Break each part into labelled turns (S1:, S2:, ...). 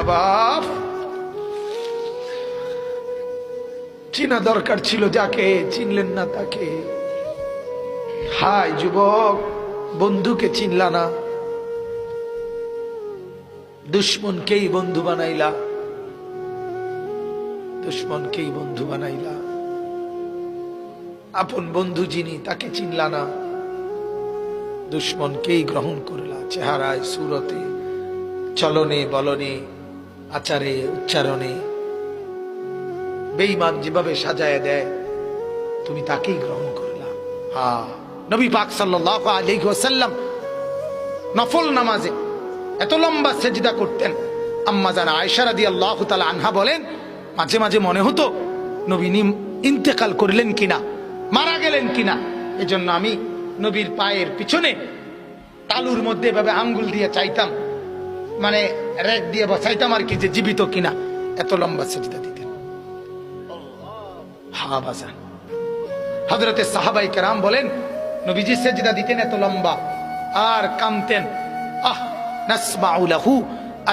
S1: বাপ, চিনা দরকার ছিল যাকে, চিনলেন না তাকে। হায় যুবক, বন্ধুকে চিনলা না, দুশ্মনকেই বন্ধু বানাইলা, দুশ্মনকেই বন্ধু বানাইলা। আপন বন্ধু যিনি তাকে চিনলা না, দুশ্মনকেই গ্রহণ করলা। চেহারায়, সুরতে, চলনে বলনে, আচারে উচ্চারণে বেঈমান যেভাবে সাজায় দেয়, তুমি তাকেই গ্রহণ করলা। নবী পাক সাল্লাল্লাহু আলাইহি ওয়াসাল্লাম নফল নামাজে এত লম্বা সেজদা করতেন। আম্মা জান আয়েশা রাদিয়াল্লাহু তাআলা আনহা বলেন, মাঝে মাঝে মনে হতো নবী ইন্তেকাল করলেন কিনা, মারা গেলেন কিনা। এজন্য আমি নবীর পায়ের পিছনে তালুর মধ্যে এভাবে আঙ্গুল দিয়ে চাইতাম, মানে রেক দিয়ে বসাইতাম আর কি, যে জীবিত কিনা। এত লম্বা সেজদা দিতেন। বাজান, হযরতে সাহাবায়ে কেরাম বলেন, নবীজি সেজদা দিতেন এত লম্বা আর কামতেন। নাসমাউ লাহু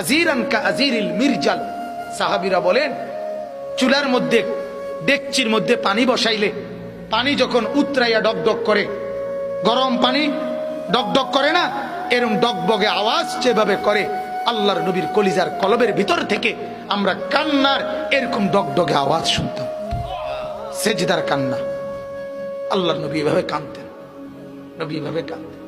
S1: আজিরান কা আজিরিল মিরজাল। সাহাবীরা বলেন, চুলার মধ্যে, ডেকচির মধ্যে পানি বসাইলে পানি যখন উতরাইয়া ডকডক করে, গরম পানি ডকডক করে না, এরকম ডগবগে আওয়াজ যেভাবে করে, আল্লাহর নবীর কলিজার কলবের ভিতর থেকে আমরা কান্নার এরকম ডগডগে আওয়াজ শুনতাম। সেজদার কান্না। আল্লাহর নবী এভাবে কাঁদতেন, নবী এভাবে কাঁদতেন।